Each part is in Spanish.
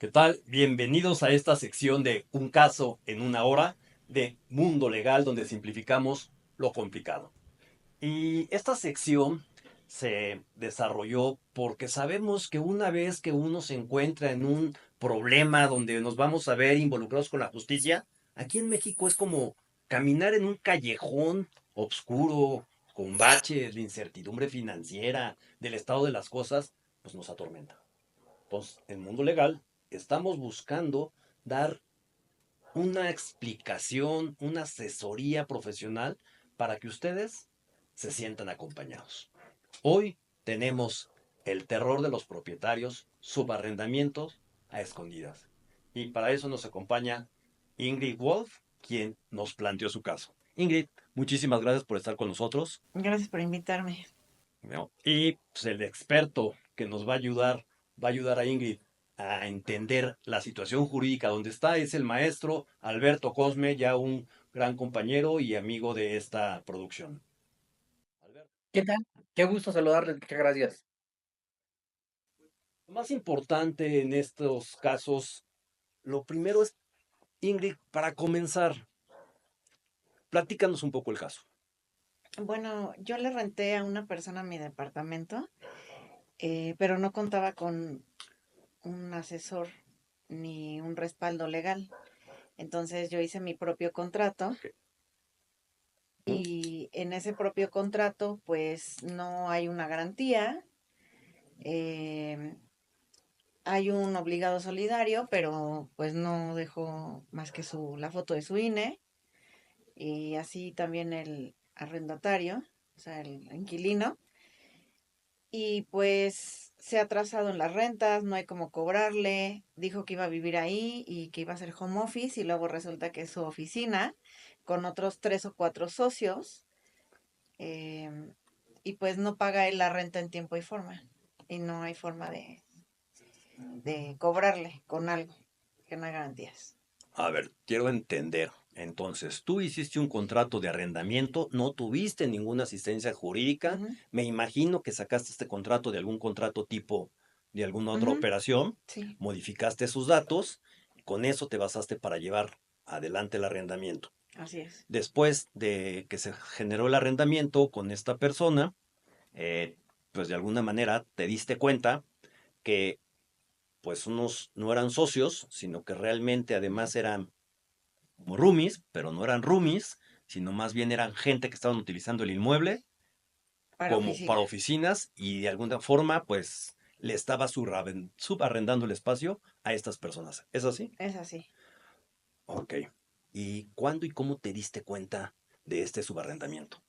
¿Qué tal? Bienvenidos a esta sección de Un caso en una hora de Mundo Legal, donde simplificamos lo complicado. Y esta sección se desarrolló porque sabemos que una vez que uno se encuentra en un problema donde nos vamos a ver involucrados con la justicia, aquí en México es como caminar en un callejón oscuro, con baches de incertidumbre financiera, del estado de las cosas, pues nos atormenta. Entonces, en Mundo Legal estamos buscando dar una explicación, una asesoría profesional para que ustedes se sientan acompañados. Hoy tenemos el terror de los propietarios, subarrendamientos a escondidas. Y para eso nos acompaña Ingrid Wolf, quien nos planteó su caso. Ingrid, muchísimas gracias por estar con nosotros. Gracias por invitarme. ¿No? Y pues, el experto que nos va a ayudar a Ingrid a entender la situación jurídica donde está, es el maestro Alberto Cosme, ya un gran compañero y amigo de esta producción. Alberto. ¿Qué tal? Qué gusto saludarles, muchas gracias. Lo más importante en estos casos, lo primero es, Ingrid, para comenzar, platícanos un poco el caso. Bueno, yo le renté a una persona mi departamento, pero no contaba con un asesor ni un respaldo legal. Entonces yo hice mi propio contrato Ok. y en ese propio contrato pues no hay una garantía, eh, hay un obligado solidario, pero pues no dejó más que la foto de su INE y así también el arrendatario, o sea, el inquilino. Y pues se ha atrasado en las rentas, no hay cómo cobrarle, dijo que iba a vivir ahí y que iba a hacer home office y luego resulta que es su oficina con otros tres o cuatro socios, em, y pues no paga él la renta en tiempo y forma y no hay forma de cobrarle con algo, que no hay garantías. A ver, quiero entender. Entonces, tú hiciste un contrato de arrendamiento, no tuviste ninguna asistencia jurídica. Ujú, Me imagino que sacaste este contrato de algún contrato tipo de alguna otra ujú, operación, sí, modificaste sus datos, con eso te basaste para llevar adelante el arrendamiento. así es. Después de que se generó el arrendamiento con esta persona, eh, pues de alguna manera te diste cuenta que pues unos no eran socios, sino que realmente además eran como roomies, pero no eran roomies, sino más bien eran gente que estaban utilizando el inmueble Para como para oficina. oficinas y de alguna forma, pues, le estaba subarrendando el espacio a estas personas. ¿Es así? Es así. Ok. ¿Y cuándo y cómo te diste cuenta de este subarrendamiento?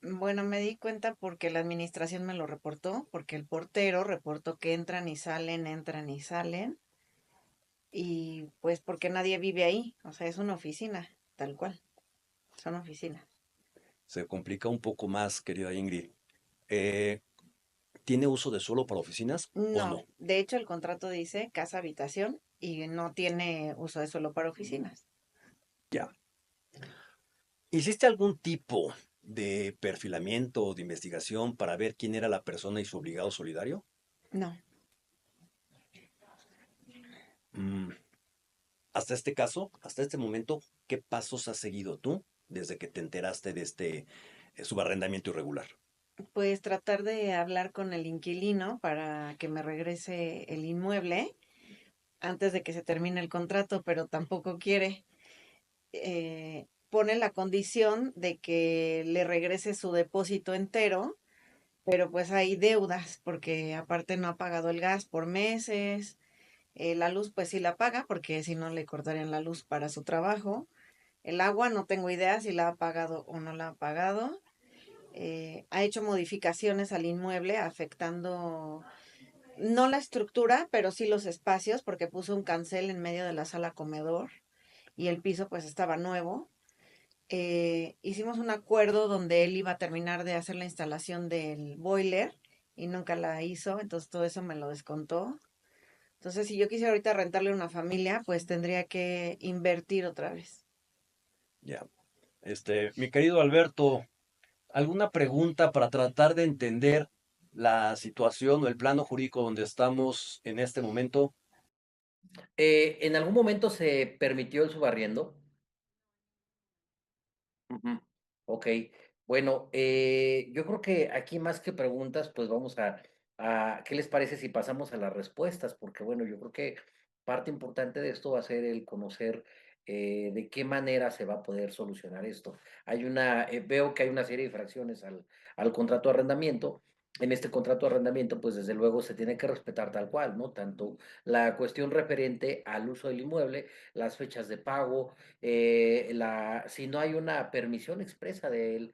Bueno, me di cuenta porque la administración me lo reportó, porque el portero reportó que entran y salen, y pues porque nadie vive ahí, o sea, es una oficina, tal cual, son oficinas. Se complica un poco más, querida Ingrid. Eh, ¿Tiene uso de suelo para oficinas o No, no? de hecho el contrato dice casa habitación y no tiene uso de suelo para oficinas. Ya. ¿Hiciste algún tipo de perfilamiento o de investigación para ver quién era la persona y su obligado solidario? No, Mm, hasta este caso, hasta este momento, ¿qué pasos has seguido tú desde que te enteraste de este subarrendamiento irregular? pues tratar de hablar con el inquilino para que me regrese el inmueble antes de que se termine el contrato, pero tampoco quiere. Pone la condición de que le regrese su depósito entero, pero pues hay deudas porque aparte no ha pagado el gas por meses, la luz pues sí la paga porque si no le cortarían la luz para su trabajo, el agua no tengo idea si la ha pagado o no la ha pagado, ha hecho modificaciones al inmueble afectando no la estructura, pero sí los espacios porque puso un cancel en medio de la sala comedor y el piso pues estaba nuevo. Hicimos un acuerdo donde él iba a terminar de hacer la instalación del boiler y nunca la hizo, entonces todo eso me lo descontó. Entonces, si yo quisiera ahorita rentarle a una familia, pues tendría que invertir otra vez. Ya. Mi querido Alberto, ¿alguna pregunta para tratar de entender la situación o el plano jurídico donde estamos en este momento? ¿En algún momento se permitió el subarriendo? Ujú. Ok, bueno, yo creo que aquí más que preguntas, pues vamos ¿qué les parece si pasamos a las respuestas? Porque bueno, yo creo que parte importante de esto va a ser el conocer de qué manera se va a poder solucionar esto. Veo que hay una serie de infracciones al contrato de arrendamiento. En este contrato de arrendamiento, pues desde luego se tiene que respetar tal cual, ¿no? Tanto la cuestión referente al uso del inmueble, las fechas de pago, si no hay una permisión expresa del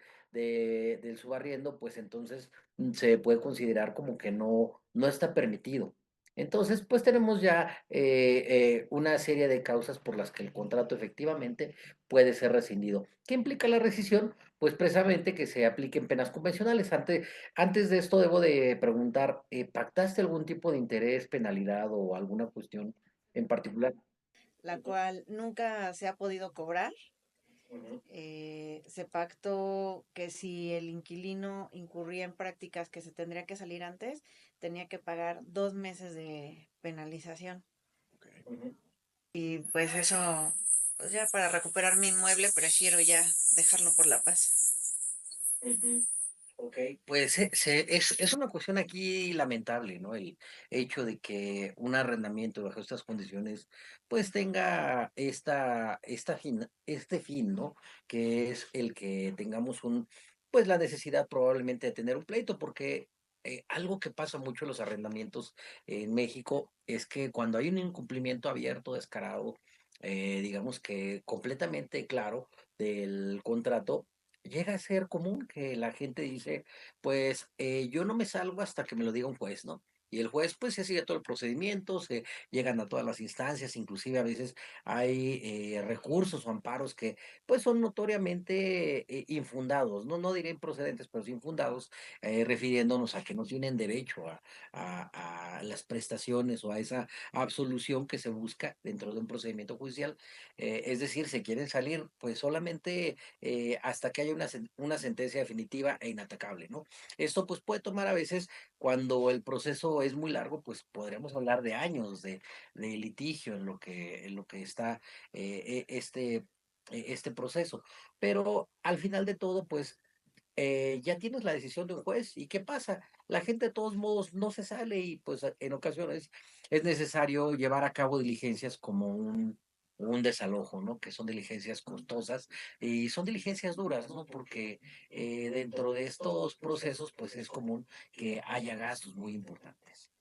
subarriendo, pues entonces se puede considerar como que no está permitido. Entonces, pues tenemos ya una serie de causas por las que el contrato efectivamente puede ser rescindido. ¿Qué implica la rescisión? Pues precisamente que se apliquen penas convencionales. Antes de esto debo de preguntar, ¿pactaste algún tipo de interés, penalidad o alguna cuestión en particular? la cual nunca se ha podido cobrar. Ujú, Se pactó que si el inquilino incurría en prácticas que se tendría que salir antes, tenía que pagar 2 meses de penalización. Ok. ujú. Y pues eso, pues ya para recuperar mi inmueble prefiero ya dejarlo por la paz. Ujú. Ok, pues es una cuestión aquí lamentable, ¿no? El hecho de que un arrendamiento bajo estas condiciones, pues tenga este fin, ¿no? Que es el que tengamos pues la necesidad probablemente de tener un pleito, porque algo que pasa mucho en los arrendamientos en México es que cuando hay un incumplimiento abierto, descarado, digamos que completamente claro del contrato, llega a ser común que la gente dice, pues yo no me salgo hasta que me lo diga un juez, ¿no? Y el juez pues se sigue todo el procedimiento, se llegan a todas las instancias, inclusive a veces hay recursos o amparos que pues son notoriamente infundados, no diré improcedentes, pero sí infundados, refiriéndonos a que no tienen derecho a las prestaciones o a esa absolución que se busca dentro de un procedimiento judicial. Es decir, se quieren salir pues solamente hasta que haya una sentencia definitiva e inatacable, ¿no? Esto pues puede tomar a veces, cuando el proceso es muy largo, pues podríamos hablar de años de litigio en lo que está este proceso. Pero al final de todo, pues ya tienes la decisión de un juez. ¿Y qué pasa? La gente de todos modos no se sale y pues en ocasiones es necesario llevar a cabo diligencias como un desalojo, ¿no? Que son diligencias costosas y son diligencias duras, ¿no? Porque dentro de estos procesos pues es común que haya gastos muy importantes.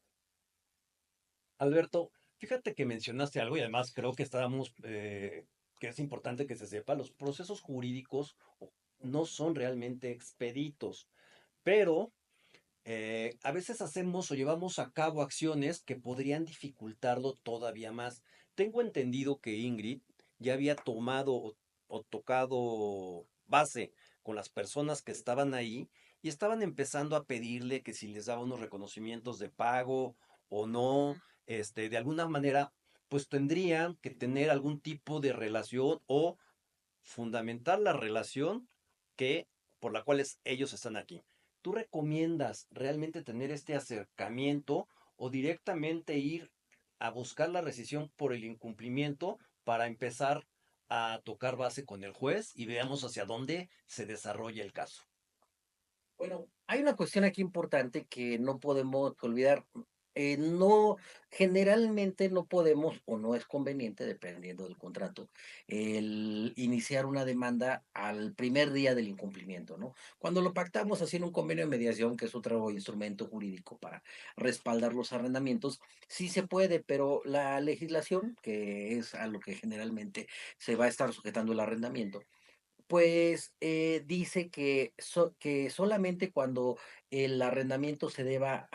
Alberto, fíjate que mencionaste algo y además creo que que es importante que se sepa, los procesos jurídicos no son realmente expeditos, pero a veces hacemos o llevamos a cabo acciones que podrían dificultarlo todavía más. Tengo entendido que Ingrid ya había tomado o tocado base con las personas que estaban ahí y estaban empezando a pedirle que si les daba unos reconocimientos de pago o no, de alguna manera, pues tendrían que tener algún tipo de relación o fundamentar la relación que por la cual ellos están aquí. ¿Tú recomiendas realmente tener este acercamiento o directamente ir a buscar la rescisión por el incumplimiento para empezar a tocar base con el juez y veamos hacia dónde se desarrolla el caso? Bueno, hay una cuestión aquí importante que no podemos olvidar. No, generalmente no podemos o no es conveniente, dependiendo del contrato, el iniciar una demanda al primer día del incumplimiento, ¿no? Cuando lo pactamos así en un convenio de mediación, que es otro instrumento jurídico para respaldar los arrendamientos, sí se puede, pero la legislación, que es a lo que generalmente se va a estar sujetando el arrendamiento, pues dice que solamente cuando el arrendamiento se deba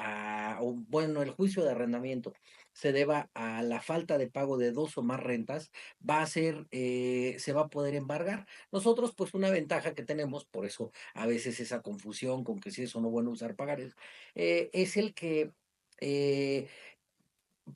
o bueno, el juicio de arrendamiento se deba a la falta de pago de dos o más rentas, se va a poder embargar. Nosotros, pues una ventaja que tenemos, por eso a veces esa confusión con que si es o no bueno usar pagares, es el que eh,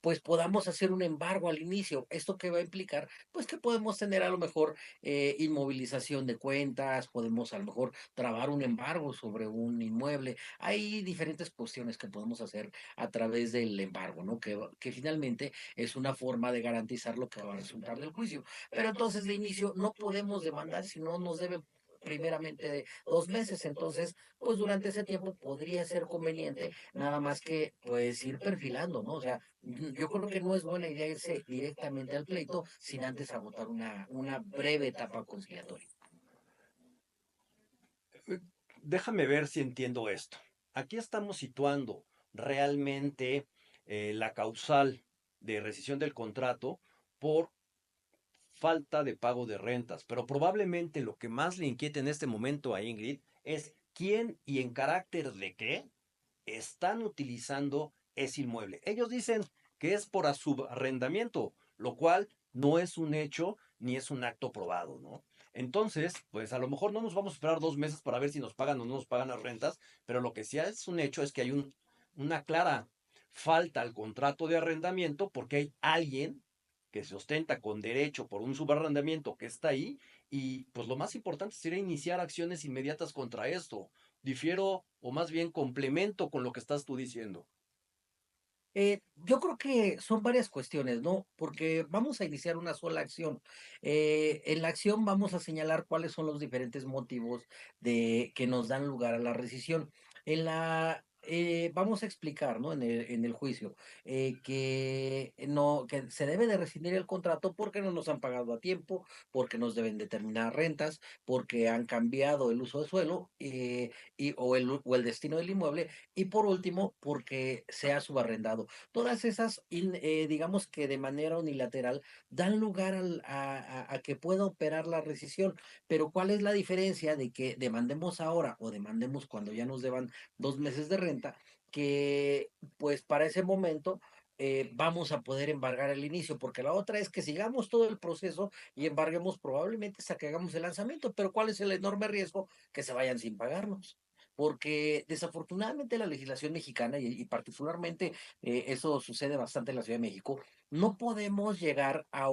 pues podamos hacer un embargo al inicio. ¿Esto qué va a implicar? Pues que podemos tener a lo mejor inmovilización de cuentas, podemos a lo mejor trabar un embargo sobre un inmueble. Hay diferentes cuestiones que podemos hacer a través del embargo, ¿no? Que finalmente es una forma de garantizar lo que va a resultar del juicio. Pero entonces de inicio no podemos demandar si no nos debe primeramente de 2 meses. Entonces, pues durante ese tiempo podría ser conveniente nada más que pues ir perfilando, ¿no? O sea, yo creo que no es buena idea irse directamente al pleito sin antes agotar una breve etapa conciliatoria. Eh, Déjame ver si entiendo esto. Aquí estamos situando realmente la causal de rescisión del contrato por falta de pago de rentas, pero probablemente lo que más le inquieta en este momento a Ingrid es quién y en carácter de qué están utilizando ese inmueble. Ellos dicen que es por subarrendamiento, lo cual no es un hecho ni es un acto probado, ¿no? Entonces, pues a lo mejor no nos vamos a esperar 2 meses para ver si nos pagan o no nos pagan las rentas, pero lo que sí es un hecho es que hay una clara falta al contrato de arrendamiento porque hay alguien que se ostenta con derecho por un subarrendamiento que está ahí y pues lo más importante sería iniciar acciones inmediatas contra esto. Difiero o más bien complemento con lo que estás tú diciendo. Yo creo que son varias cuestiones, ¿no? Porque vamos a iniciar una sola acción. En la acción vamos a señalar cuáles son los diferentes motivos de que nos dan lugar a la rescisión. Vamos a explicar, ¿no? En el juicio que no, que se debe de rescindir el contrato porque no nos han pagado a tiempo, porque nos deben determinar rentas, porque han cambiado el uso de suelo o el destino del inmueble y por último porque sea subarrendado. Todas esas, digamos que de manera unilateral, dan lugar a que pueda operar la rescisión. Pero ¿cuál es la diferencia de que demandemos ahora o demandemos cuando ya nos deban 2 meses de renta? Que pues para ese momento vamos a poder embargar el inicio, porque la otra es que sigamos todo el proceso y embarguemos probablemente hasta que hagamos el lanzamiento, pero ¿cuál es el enorme riesgo? Que se vayan sin pagarnos. Porque desafortunadamente la legislación mexicana y particularmente eso sucede bastante en la Ciudad de México, no podemos llegar a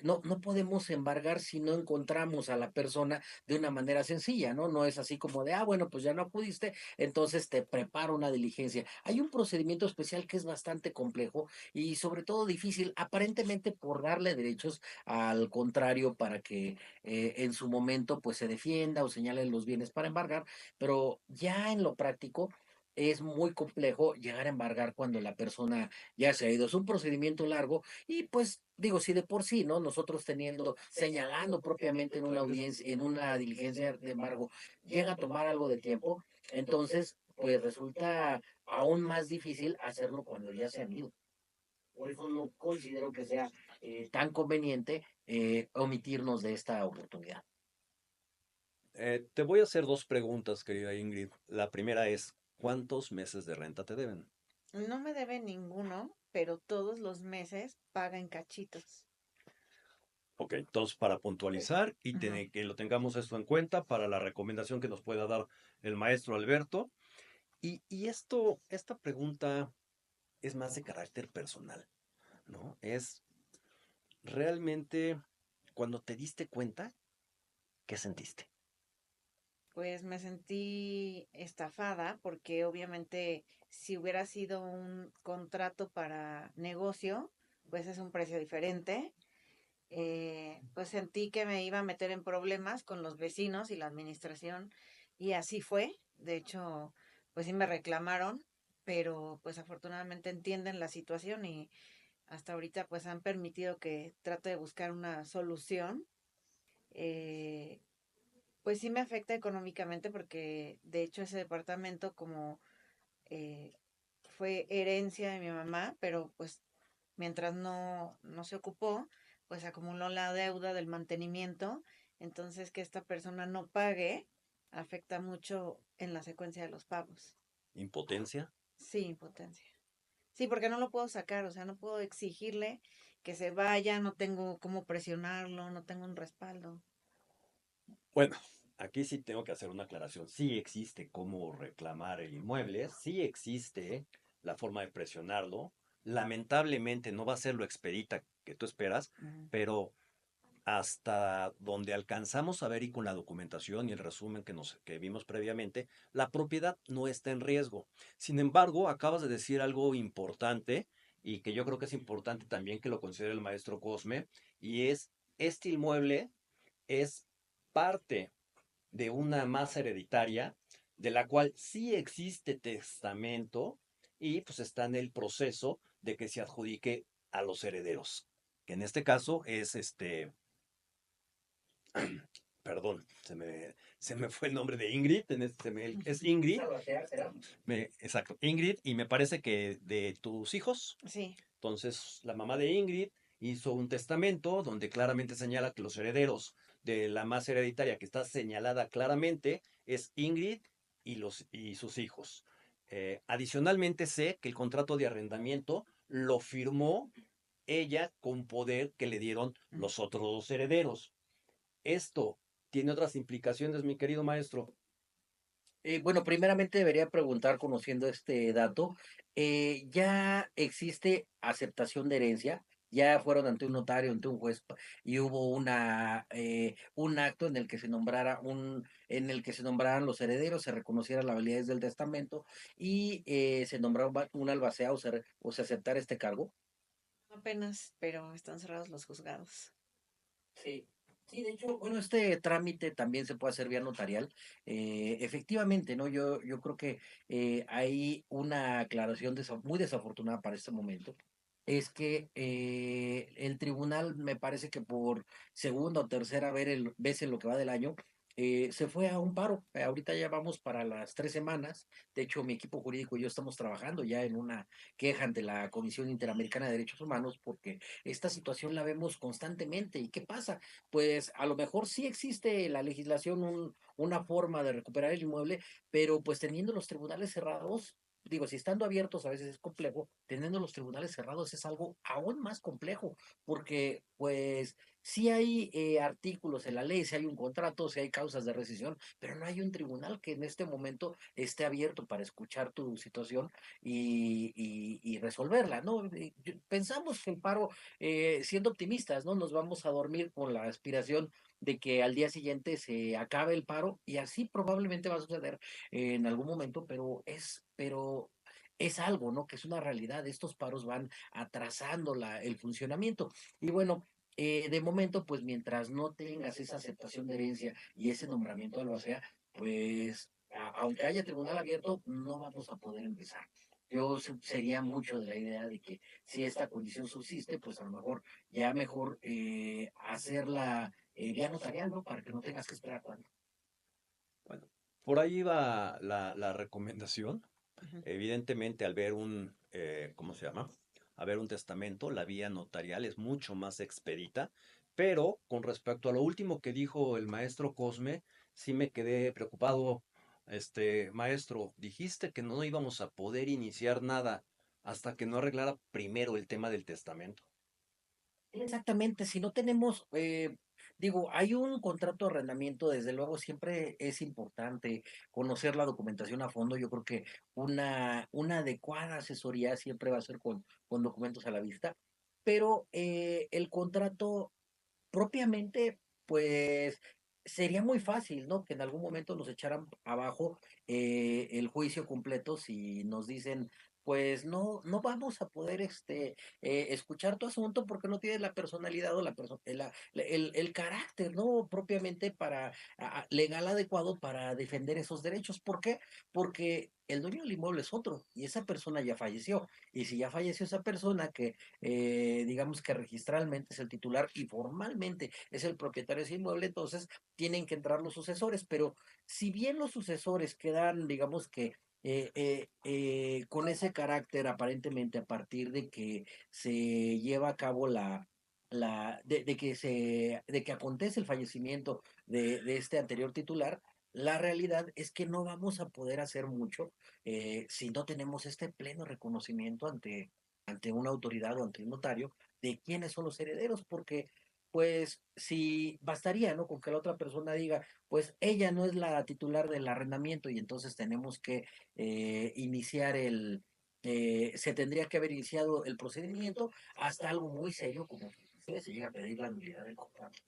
no podemos embargar si no encontramos a la persona de una manera sencilla, ¿no? No es así como de, bueno, pues ya no acudiste, entonces te preparo una diligencia. Hay un procedimiento especial que es bastante complejo y sobre todo difícil, aparentemente por darle derechos al contrario para que en su momento pues se defienda o señale los bienes para embargar, pero ya en lo práctico es muy complejo llegar a embargar cuando la persona ya se ha ido. Es un procedimiento largo y pues digo, si de por sí, ¿no? Nosotros señalando propiamente en una audiencia, en una diligencia de embargo, llega a tomar algo de tiempo, entonces pues resulta aún más difícil hacerlo cuando ya se han ido. Por eso no considero que sea tan conveniente omitirnos de esta oportunidad. Te voy a hacer dos preguntas, querida Ingrid. La primera es, ¿cuántos meses de renta te deben? No me debe ninguno, pero todos los meses paga en cachitos. Ok, entonces para puntualizar y Ujú. que lo tengamos esto en cuenta para la recomendación que nos pueda dar el maestro Alberto. Y esta pregunta es más de carácter personal, ¿no? Es realmente cuando te diste cuenta, ¿qué sentiste? Pues me sentí estafada porque obviamente si hubiera sido un contrato para negocio, pues es un precio diferente. Pues sentí que me iba a meter en problemas con los vecinos y la administración y así fue. De hecho, pues sí me reclamaron, pero pues afortunadamente entienden la situación y hasta ahorita pues han permitido que trate de buscar una solución. Eh, pues sí me afecta económicamente porque de hecho ese departamento como eh, fue herencia de mi mamá, pero pues mientras no se ocupó, pues acumuló la deuda del mantenimiento. Entonces que esta persona no pague afecta mucho en la secuencia de los pagos. ¿Impotencia? Sí, impotencia. Sí, porque no lo puedo sacar, o sea, no puedo exigirle que se vaya, no tengo cómo presionarlo, no tengo un respaldo. Bueno, aquí sí tengo que hacer una aclaración. Sí existe cómo reclamar el inmueble, sí existe la forma de presionarlo, Lamentablemente no va a ser lo expedita que tú esperas, Ujú. pero hasta donde alcanzamos a ver y con la documentación y el resumen que vimos previamente, la propiedad no está en riesgo. Sin embargo, acabas de decir algo importante y que yo creo que es importante también que lo considere el maestro Cosme, y es, este inmueble es parte de una masa hereditaria de la cual sí existe testamento y pues está en el proceso de que se adjudique a los herederos, que en este caso es perdón, se me fue el nombre de Ingrid, es Ingrid, exacto, Ingrid, y me parece que de tus hijos. Sí, Entonces, la mamá de Ingrid hizo un testamento donde claramente señala que los herederos de la masa hereditaria que está señalada claramente es Ingrid y sus hijos. Adicionalmente, sé que el contrato de arrendamiento lo firmó ella con poder que le dieron los otros dos herederos. Esto tiene otras implicaciones, mi querido maestro. Bueno, primeramente debería preguntar, conociendo este dato, ¿ya existe aceptación de herencia? ¿Ya fueron ante un notario, ante un juez, y hubo un acto en el que se en el que se nombraran los herederos, se reconocieran las validez del testamento y se nombraba un albacea o se aceptara este cargo? apenas, pero están cerrados los juzgados. Sí, sí, de hecho, bueno, este trámite también se puede hacer vía notarial. Efectivamente, ¿no? Yo creo que hay una aclaración muy desafortunada para este momento. Es que el tribunal, me parece que por segunda o tercera vez en lo que va del año, se fue a un paro. Ahorita ya vamos para las 3 semanas. De hecho, mi equipo jurídico y yo estamos trabajando ya en una queja ante la Comisión Interamericana de Derechos Humanos porque esta situación la vemos constantemente. ¿Y qué pasa? Pues a lo mejor sí existe la legislación, una forma de recuperar el inmueble, pero pues teniendo los tribunales cerrados, digo, si estando abiertos a veces es complejo, teniendo los tribunales cerrados es algo aún más complejo, porque pues sí hay artículos en la ley, sí hay un contrato, sí hay causas de rescisión, pero no hay un tribunal que en este momento esté abierto para escuchar tu situación y resolverla, ¿no? Pensamos que el paro, siendo optimistas, ¿no? Nos vamos a dormir con la aspiración de que al día siguiente se acabe el paro y así probablemente va a suceder en algún momento, pero es algo, ¿no? Que es una realidad. Estos paros van atrasando el funcionamiento. Y bueno, de momento, pues mientras no tengas esa aceptación de herencia y ese nombramiento de albacea, pues aunque haya tribunal abierto, no vamos a poder empezar. Yo sería mucho de la idea de que si esta condición subsiste, pues a lo mejor ya mejor hacerla vía notarial, ¿no? Para que no tengas que esperar tanto. Bueno, por ahí va la recomendación. Ujú. Evidentemente, al ver ¿cómo se llama? Al ver un testamento, la vía notarial es mucho más expedita, pero con respecto a lo último que dijo el maestro Cosme, sí me quedé preocupado. Maestro, dijiste que no íbamos a poder iniciar nada hasta que no arreglara primero el tema del testamento. Exactamente, si no tenemos, digo, hay un contrato de arrendamiento, desde luego siempre es importante conocer la documentación a fondo. Yo creo que una adecuada asesoría siempre va a ser con documentos a la vista, pero el contrato propiamente, pues sería muy fácil, ¿no? Que en algún momento nos echaran abajo el juicio completo si nos dicen, pues no vamos a poder escuchar tu asunto porque no tienes la personalidad o el carácter, ¿no? Propiamente legal adecuado para defender esos derechos. ¿Por qué? Porque el dueño del inmueble es otro y esa persona ya falleció. Y si ya falleció esa persona que digamos que registralmente es el titular y formalmente es el propietario de ese inmueble, entonces tienen que entrar los sucesores, pero si bien los sucesores quedan, digamos que con ese carácter aparentemente a partir de que se lleva a cabo de que acontece el fallecimiento de este anterior titular, la realidad es que no vamos a poder hacer mucho si no tenemos este pleno reconocimiento ante una autoridad o ante un notario de quiénes son los herederos, porque pues si bastaría, ¿no? Con que la otra persona diga, pues ella no es la titular del arrendamiento y entonces tenemos que iniciar se tendría que haber iniciado el procedimiento hasta algo muy serio como que se llega a pedir la nulidad del contrato.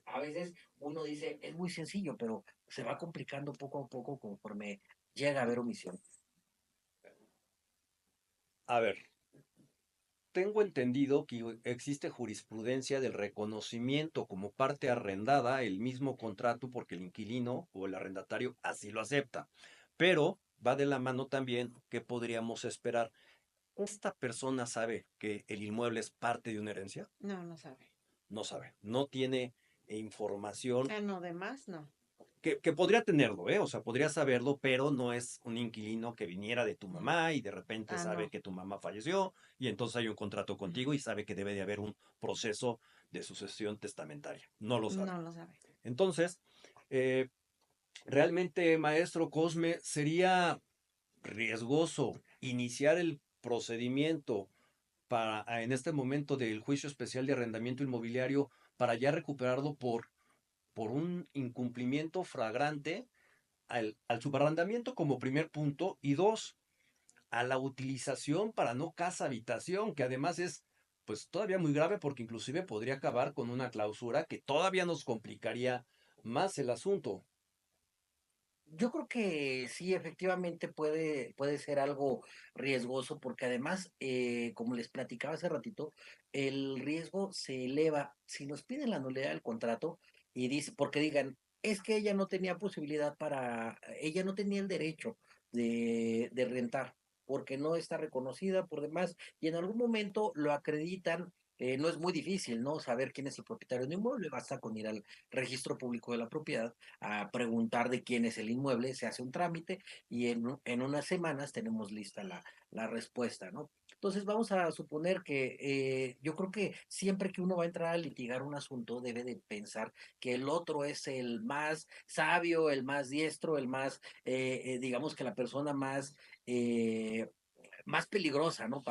A veces uno dice, es muy sencillo, pero se va complicando poco a poco conforme llega a haber omisión. A ver, tengo entendido que existe jurisprudencia del reconocimiento como parte arrendada el mismo contrato porque el inquilino o el arrendatario así lo acepta. Pero va de la mano también que podríamos esperar. ¿Esta persona sabe que el inmueble es parte de una herencia? No, no sabe. No sabe, no tiene información Ah, no, de más, no. que podría tenerlo, ¿eh? O sea, podría saberlo, pero no es un inquilino que viniera de tu mamá y de repente Ah, sabe no. que tu mamá falleció y entonces hay un contrato contigo y sabe que debe de haber un proceso de sucesión testamentaria. No lo sabe. No lo sabe. Entonces, eh, realmente, maestro Cosme, sería riesgoso iniciar el procedimiento en este momento del juicio especial de arrendamiento inmobiliario para ya recuperarlo por un incumplimiento flagrante al subarrendamiento como primer punto y dos, a la utilización para no casa habitación, que además es pues todavía muy grave porque inclusive podría acabar con una clausura que todavía nos complicaría más el asunto. Yo creo que sí, efectivamente puede ser algo riesgoso, porque además, como les platicaba hace ratito, el riesgo se eleva si nos piden la nulidad del contrato y dice, porque digan, es que ella no tenía posibilidad ella no tenía el derecho de rentar, porque no está reconocida por demás, y en algún momento lo acreditan. No es muy difícil, ¿no? Saber quién es el propietario de un inmueble, basta con ir al registro público de la propiedad a preguntar de quién es el inmueble, se hace un trámite y en unas semanas tenemos lista la respuesta, ¿no? Entonces vamos a suponer que yo creo que siempre que uno va a entrar a litigar un asunto debe de pensar que el otro es el más sabio, el más diestro, el más, digamos que la persona más peligrosa, ¿no?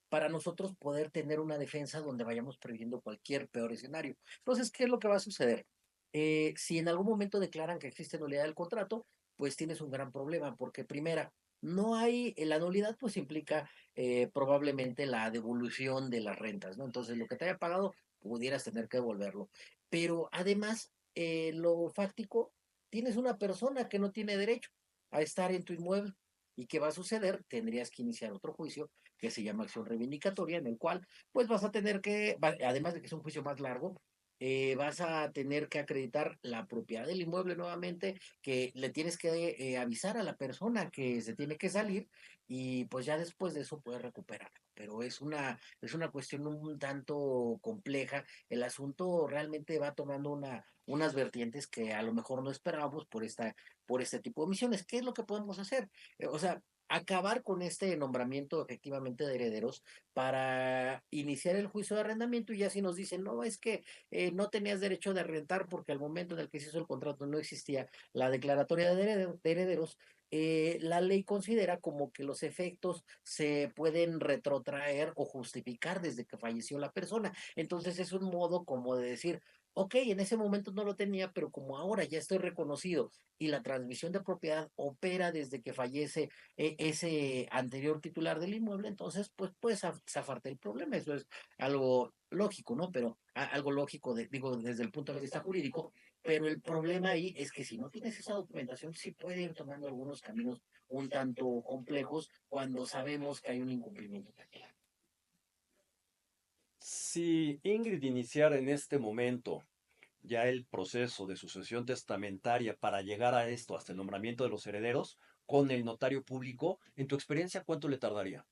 Para nosotros poder tener una defensa donde vayamos previendo cualquier peor escenario. Entonces, ¿qué es lo que va a suceder? Si en algún momento declaran que existe nulidad del contrato, pues tienes un gran problema, porque primera, no hay, la nulidad pues implica probablemente la devolución de las rentas, ¿no? Entonces, lo que te haya pagado, pudieras tener que devolverlo. Pero además, lo fáctico, tienes una persona que no tiene derecho a estar en tu inmueble. ¿Y qué va a suceder? Tendrías que iniciar otro juicio que se llama acción reivindicatoria, en el cual pues vas a tener además de que es un juicio más largo, vas a tener que acreditar la propiedad del inmueble nuevamente, que le tienes que avisar a la persona que se tiene que salir y pues ya después de eso puedes recuperar. Pero es una cuestión un tanto compleja. El asunto realmente va tomando unas vertientes que a lo mejor no esperábamos por este tipo de misiones. ¿Qué es lo que podemos hacer? O sea, acabar con este nombramiento efectivamente de herederos para iniciar el juicio de arrendamiento y ya si nos dicen, no, es que no tenías derecho de rentar porque al momento en el que se hizo el contrato no existía la declaratoria de herederos, la ley considera como que los efectos se pueden retrotraer o justificar desde que falleció la persona. Entonces es un modo como de decir, ok, en ese momento no lo tenía, pero como ahora ya estoy reconocido y la transmisión de propiedad opera desde que fallece ese anterior titular del inmueble, entonces pues puedes zafarte el problema. Eso es algo lógico, ¿no? Pero algo lógico, digo, desde el punto de vista jurídico, pero el problema ahí es que si no tienes esa documentación, sí puede ir tomando algunos caminos un tanto complejos cuando sabemos que hay un incumplimiento. Si Ingrid iniciara en este momento ya el proceso de sucesión testamentaria para llegar a esto, hasta el nombramiento de los herederos, con el notario público, en tu experiencia, ¿cuánto le tardaría?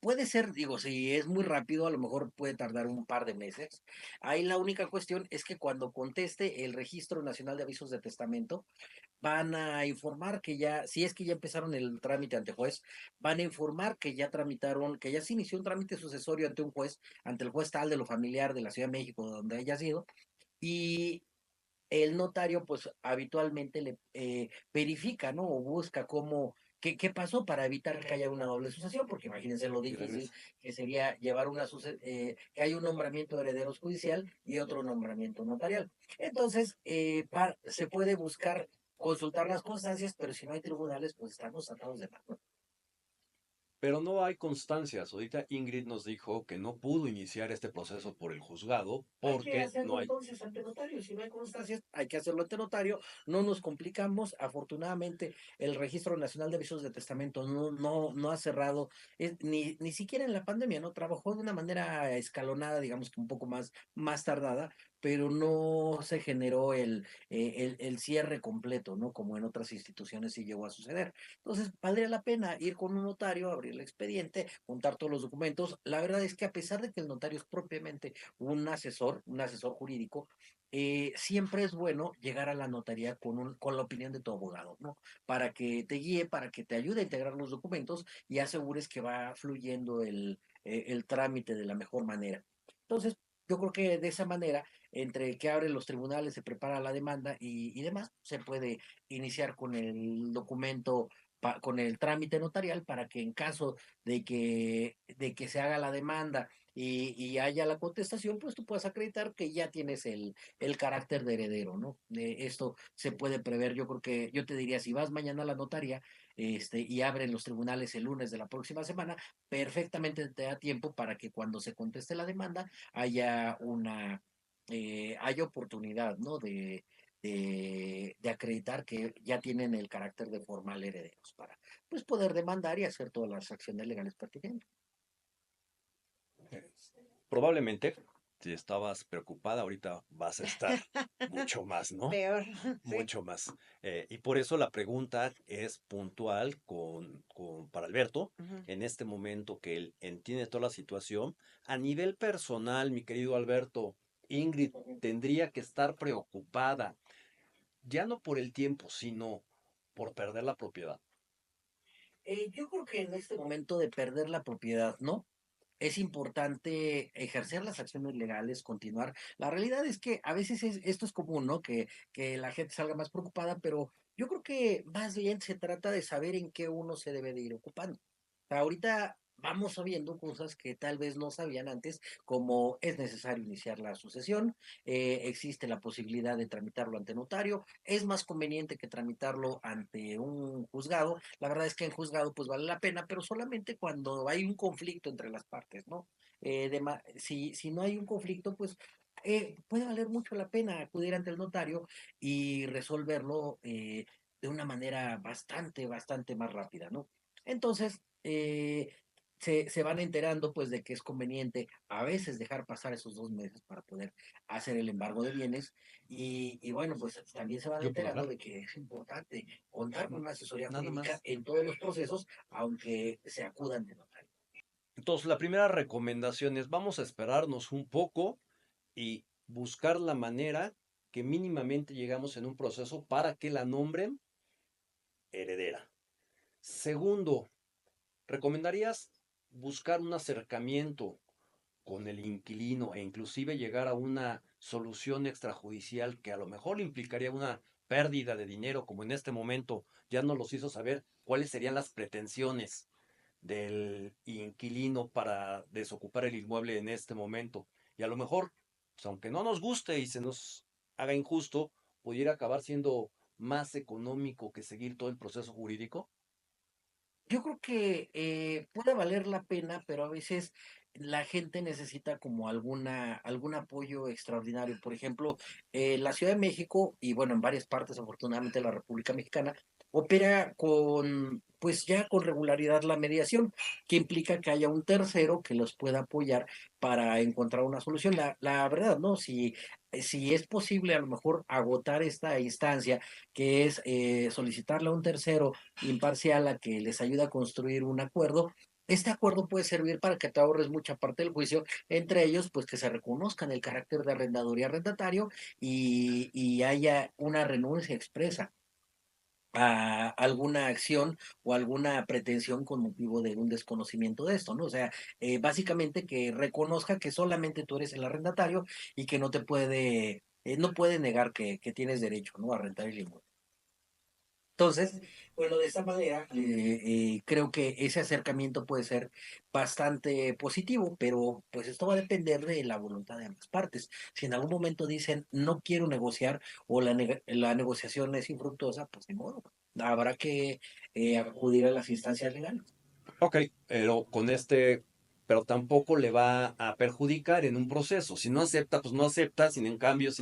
Puede ser, digo, si es muy rápido, a lo mejor puede tardar un par de meses. Ahí la única cuestión es que cuando conteste el Registro Nacional de Avisos de Testamento, van a informar que ya, si es que ya empezaron el trámite ante juez, van a informar que ya tramitaron, que ya se inició un trámite sucesorio ante un juez, ante el juez tal de lo familiar de la Ciudad de México, donde haya sido, y el notario pues habitualmente le verifica, ¿no? O busca qué pasó para evitar que haya una doble sucesión, porque imagínense lo Y difícil regresa. que sería llevar que hay un nombramiento de herederos judicial y otro nombramiento notarial. Entonces, se puede buscar consultar las constancias, pero si no hay tribunales, pues estamos atados de mano. Pero no hay constancias. Ahorita Ingrid nos dijo que no pudo iniciar este proceso por el juzgado Hay que porque no hacerlo hay. entonces ante notario. Si no hay constancias, hay que hacerlo ante notario. No nos complicamos. Afortunadamente, el Registro Nacional de Avisos de Testamento no ha cerrado, ni siquiera en la pandemia, ¿no? Trabajó de una manera escalonada, digamos que un poco más tardada, pero no se generó el cierre completo, ¿no? Como en otras instituciones sí llegó a suceder. Entonces, valdría la pena ir con un notario, abrir el expediente, juntar todos los documentos. La verdad es que a pesar de que el notario es propiamente un asesor jurídico, siempre es bueno llegar a la notaría con la opinión de tu abogado, ¿no? Para que te guíe, para que te ayude a integrar los documentos y asegures que va fluyendo el trámite de la mejor manera. Entonces, yo creo que de esa manera, entre que abren los tribunales, se prepara la demanda y demás, se puede iniciar con el documento, con el trámite notarial para que en caso de que se haga la demanda y haya la contestación, pues tú puedes acreditar que ya tienes el carácter de heredero, ¿no? Esto se puede prever, yo creo que, yo te diría, si vas mañana a la notaría, y abren los tribunales el lunes de la próxima semana, perfectamente te da tiempo para que cuando se conteste la demanda haya oportunidad, ¿no? De acreditar que ya tienen el carácter de formal herederos para pues poder demandar y hacer todas las acciones legales pertinentes. Probablemente, si estabas preocupada, ahorita vas a estar mucho más, ¿no? Peor, sí. Mucho más. Y por eso la pregunta es puntual para Alberto, Ujú. en este momento que él entiende toda la situación. A nivel personal, mi querido Alberto, Ingrid tendría que estar preocupada, ya no por el tiempo, sino por perder la propiedad. Yo creo que en este momento de perder la propiedad, ¿no? Es importante ejercer las acciones legales, continuar. La realidad es que a veces esto es común, ¿no? Que la gente salga más preocupada, pero yo creo que más bien se trata de saber en qué uno se debe de ir ocupando. Ahorita vamos sabiendo cosas que tal vez no sabían antes, como es necesario iniciar la sucesión, existe la posibilidad de tramitarlo ante notario, es más conveniente que tramitarlo ante un juzgado. La verdad es que en juzgado pues vale la pena, pero solamente cuando hay un conflicto entre las partes, ¿no? Si no hay un conflicto, pues puede valer mucho la pena acudir ante el notario y resolverlo de una manera bastante más rápida, ¿no? Entonces, se van enterando pues de que es conveniente a veces dejar pasar esos 2 meses para poder hacer el embargo de bienes y bueno, pues también se van Yo puedo enterando hablar, de que es importante contar con una asesoría nada jurídica más. en todos los procesos, aunque se acudan de notario. Entonces, la primera recomendación es vamos a esperarnos un poco y buscar la manera que mínimamente llegamos en un proceso para que la nombren heredera. Segundo, ¿recomendarías buscar un acercamiento con el inquilino e inclusive llegar a una solución extrajudicial que a lo mejor le implicaría una pérdida de dinero, como en este momento ya nos los hizo saber cuáles serían las pretensiones del inquilino para desocupar el inmueble en este momento? Y a lo mejor, pues, aunque no nos guste y se nos haga injusto, pudiera acabar siendo más económico que seguir todo el proceso jurídico. Yo creo que puede valer la pena, pero a veces la gente necesita como algún apoyo extraordinario. Por ejemplo, la Ciudad de México y bueno, en varias partes, afortunadamente, la República Mexicana opera pues ya con regularidad la mediación, que implica que haya un tercero que los pueda apoyar para encontrar una solución. La verdad, ¿no? Si es posible a lo mejor agotar esta instancia, que es solicitarle a un tercero imparcial a que les ayude a construir un acuerdo. Este acuerdo puede servir para que te ahorres mucha parte del juicio, entre ellos, pues que se reconozcan el carácter de arrendador y arrendatario y haya una renuncia expresa a alguna acción o alguna pretensión con motivo de un desconocimiento de esto, ¿no? O sea, básicamente que reconozca que solamente tú eres el arrendatario y que no puede negar que tienes derecho, ¿no? A rentar el inmueble. Entonces, bueno, de esta manera, creo que ese acercamiento puede ser bastante positivo, pero pues esto va a depender de la voluntad de ambas partes. Si en algún momento dicen no quiero negociar o la negociación es infructuosa, pues de modo, habrá que acudir a las instancias legales. Ok, pero pero tampoco le va a perjudicar en un proceso. Si no acepta, pues no acepta, sin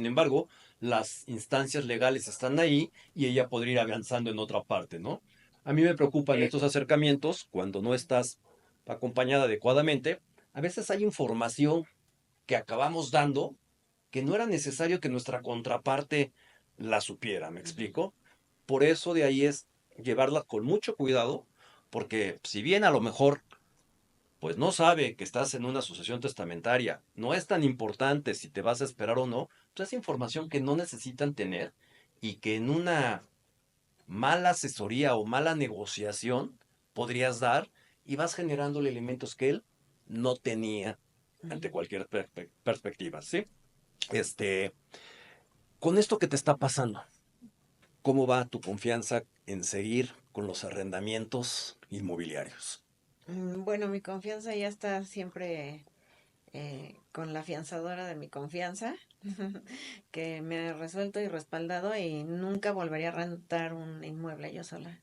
embargo, las instancias legales están ahí y ella podría ir avanzando en otra parte, ¿no? A mí me preocupan Eh, estos acercamientos cuando no estás acompañada adecuadamente. A veces hay información que acabamos dando que no era necesario que nuestra contraparte la supiera, ¿me Ujú. explico? Por eso de ahí es llevarla con mucho cuidado, porque si bien a lo mejor pues no sabe que estás en una asociación testamentaria, no es tan importante si te vas a esperar o no, pues es información que no necesitan tener y que en una mala asesoría o mala negociación podrías dar y vas generándole elementos que él no tenía ante Ujú. cualquier perspectiva, ¿sí? Este, con esto que te está pasando, ¿cómo va tu confianza en seguir con los arrendamientos inmobiliarios? Bueno, mi confianza ya está siempre con la fianzadora de mi confianza, que me ha resuelto y respaldado y nunca volvería a rentar un inmueble yo sola.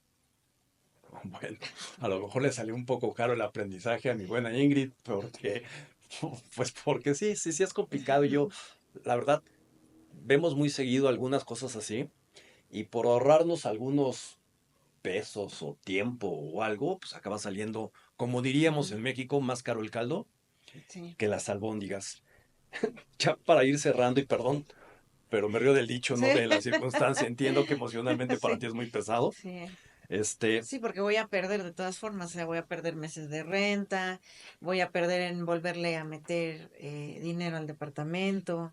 Bueno, a lo mejor le salió un poco caro el aprendizaje a mi buena Ingrid, porque, pues porque sí, sí, sí es complicado. Yo, la verdad, vemos muy seguido algunas cosas así y por ahorrarnos algunos pesos o tiempo o algo, pues acaba saliendo, como diríamos Ujú. en México, más caro el caldo Sí, que las albóndigas. Ya para ir cerrando, y perdón, pero me río del dicho, no sí, de la circunstancia. Entiendo que emocionalmente para ti sí, es muy pesado. sí. Este, Sí, porque voy a perder de todas formas, o sea, voy a perder meses de renta, voy a perder en volverle a meter dinero al departamento.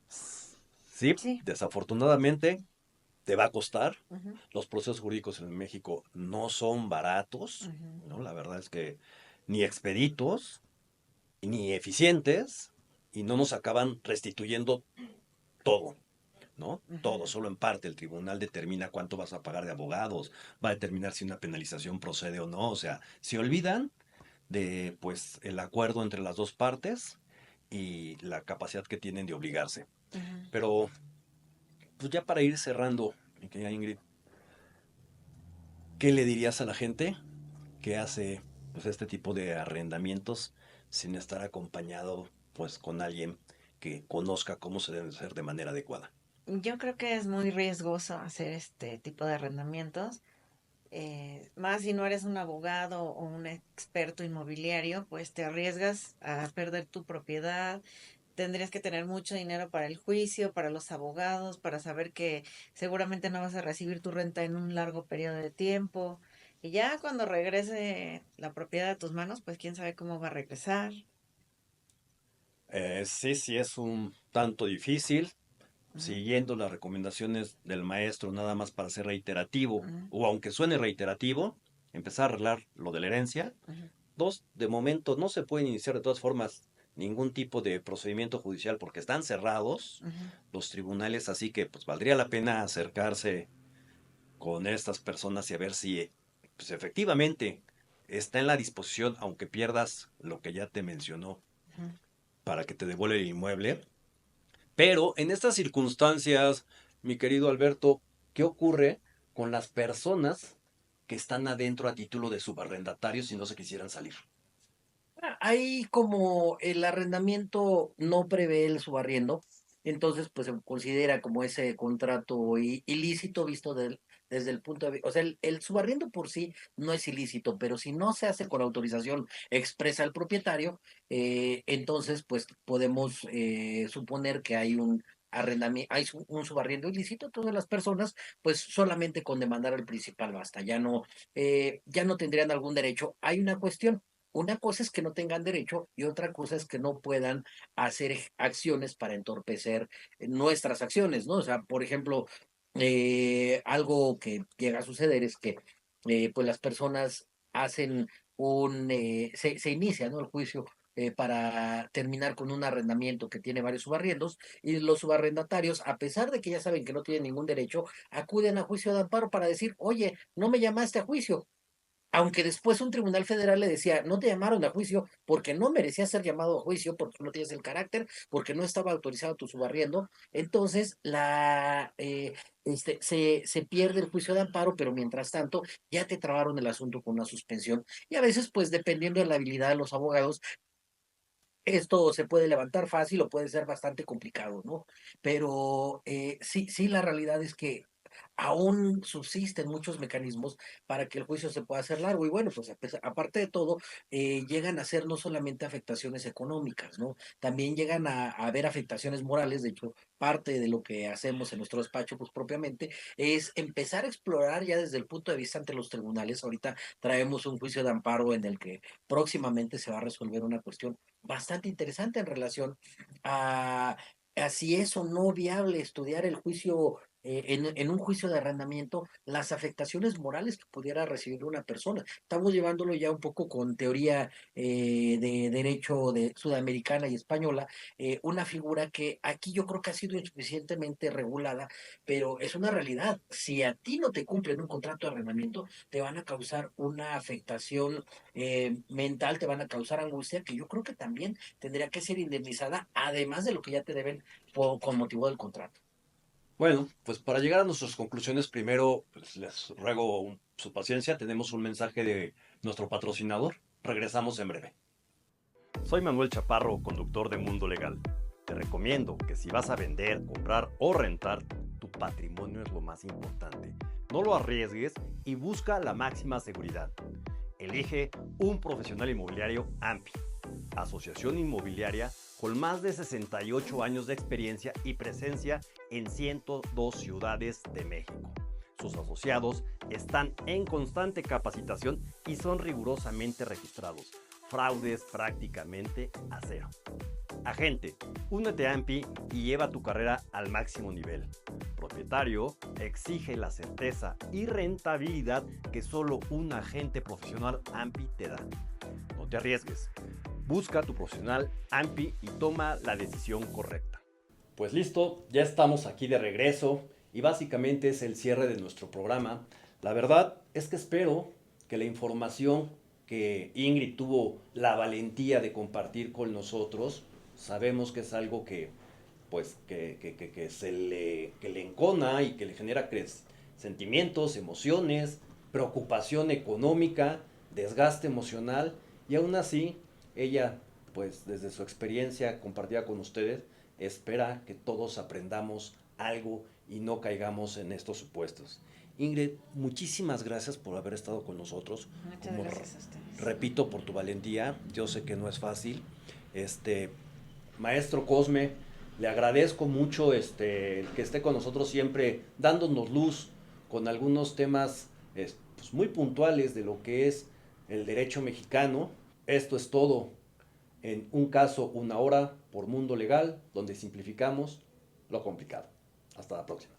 sí, Sí. desafortunadamente te va a costar. Ujú, Los procesos jurídicos en México no son baratos, ujú, ¿no? La verdad es que ni expeditos, ni eficientes, y no nos acaban restituyendo todo, ¿no? ujú, Todo, solo en parte. El tribunal determina cuánto vas a pagar de abogados, va a determinar si una penalización procede o no. O sea, se olvidan de, pues, el acuerdo entre las dos partes y la capacidad que tienen de obligarse. ujú. Pero, pues ya para ir cerrando, mi querida Ingrid, ¿qué le dirías a la gente que hace pues este tipo de arrendamientos sin estar acompañado pues con alguien que conozca cómo se debe hacer de manera adecuada? Yo creo que es muy riesgoso hacer este tipo de arrendamientos, más si no eres un abogado o un experto inmobiliario, pues te arriesgas a perder tu propiedad. Tendrías que tener mucho dinero para el juicio, para los abogados, para saber que seguramente no vas a recibir tu renta en un largo periodo de tiempo. Y ya cuando regrese la propiedad a tus manos, pues quién sabe cómo va a regresar. Sí, sí es un tanto difícil, Ujú, siguiendo las recomendaciones del maestro nada más para ser reiterativo, ujú, o aunque suene reiterativo, empezar a arreglar lo de la herencia. ujú, Dos, de momento no se puede iniciar de todas formas ningún tipo de procedimiento judicial porque están cerrados ujú, los tribunales, así que pues valdría la pena acercarse con estas personas y a ver si pues, efectivamente está en la disposición, aunque pierdas lo que ya te mencionó, ujú. para que te devuelva el inmueble. Pero en estas circunstancias, mi querido Alberto, ¿qué ocurre con las personas que están adentro a título de subarrendatarios y no se quisieran salir? Ahí como el arrendamiento no prevé el subarriendo, entonces pues se considera como ese contrato ilícito visto desde el punto de vista, o sea, el subarriendo por sí no es ilícito, pero si no se hace con autorización expresa al propietario, entonces pues podemos suponer que hay un arrendamiento, un subarriendo ilícito. Todas las personas pues solamente con demandar al principal basta, ya no tendrían algún derecho. Hay una cuestión. Una cosa es que no tengan derecho y otra cosa es que no puedan hacer acciones para entorpecer nuestras acciones, ¿no? O sea, por ejemplo, algo que llega a suceder es que pues las personas hacen se inicia, ¿no? El juicio para terminar con un arrendamiento que tiene varios subarriendos, y los subarrendatarios, a pesar de que ya saben que no tienen ningún derecho, acuden a juicio de amparo para decir, oye, no me llamaste a juicio. Aunque después un tribunal federal le decía, no te llamaron a juicio porque no merecías ser llamado a juicio, porque no tienes el carácter, porque no estaba autorizado tu subarriendo. Entonces, se pierde el juicio de amparo, pero mientras tanto ya te trabaron el asunto con una suspensión. Y a veces, pues dependiendo de la habilidad de los abogados, esto se puede levantar fácil o puede ser bastante complicado, ¿no? Pero sí, sí, la realidad es que aún subsisten muchos mecanismos para que el juicio se pueda hacer largo. Y bueno, pues aparte de todo, llegan a ser no solamente afectaciones económicas, ¿no? También llegan a haber afectaciones morales. De hecho, parte de lo que hacemos en nuestro despacho, pues propiamente, es empezar a explorar ya desde el punto de vista ante los tribunales. Ahorita traemos un juicio de amparo en el que próximamente se va a resolver una cuestión bastante interesante en relación a, si es o no viable estudiar el juicio, en un juicio de arrendamiento, las afectaciones morales que pudiera recibir una persona. Estamos llevándolo ya un poco con teoría de derecho de sudamericana y española, una figura que aquí yo creo que ha sido insuficientemente regulada, pero es una realidad. Si a ti no te cumplen un contrato de arrendamiento, te van a causar una afectación mental, te van a causar angustia, que yo creo que también tendría que ser indemnizada, además de lo que ya te deben con motivo del contrato. Bueno, pues para llegar a nuestras conclusiones, primero pues, les ruego su paciencia. Tenemos un mensaje de nuestro patrocinador. Regresamos en breve. Soy Manuel Chaparro, conductor de Mundo Legal. Te recomiendo que si vas a vender, comprar o rentar, tu patrimonio es lo más importante. No lo arriesgues y busca la máxima seguridad. Elige un profesional inmobiliario AMPI, Asociación Inmobiliaria con más de 68 años de experiencia y presencia en 102 ciudades de México. Sus asociados están en constante capacitación y son rigurosamente registrados. Fraudes prácticamente a cero. Agente, únete a AMPI y lleva tu carrera al máximo nivel. Propietario, exige la certeza y rentabilidad que solo un agente profesional AMPI te da. No te arriesgues. Busca a tu profesional AMPI y toma la decisión correcta. Pues listo, ya estamos aquí de regreso y básicamente es el cierre de nuestro programa. La verdad es que espero que la información que Ingrid tuvo la valentía de compartir con nosotros, sabemos que es algo que pues que le encona y que le genera sentimientos, emociones, preocupación económica, desgaste emocional, y aún así ella pues desde su experiencia compartida con ustedes espera que todos aprendamos algo y no caigamos en estos supuestos. Ingrid, muchísimas gracias por haber estado con nosotros. Muchas Como gracias a ustedes. repito, por tu valentía. Yo sé que no es fácil. Maestro Cosme, le agradezco mucho que esté con nosotros siempre dándonos luz con algunos temas pues, muy puntuales de lo que es el derecho mexicano. Esto es todo en Un caso, una hora por Mundo Legal, donde simplificamos lo complicado. Hasta la próxima.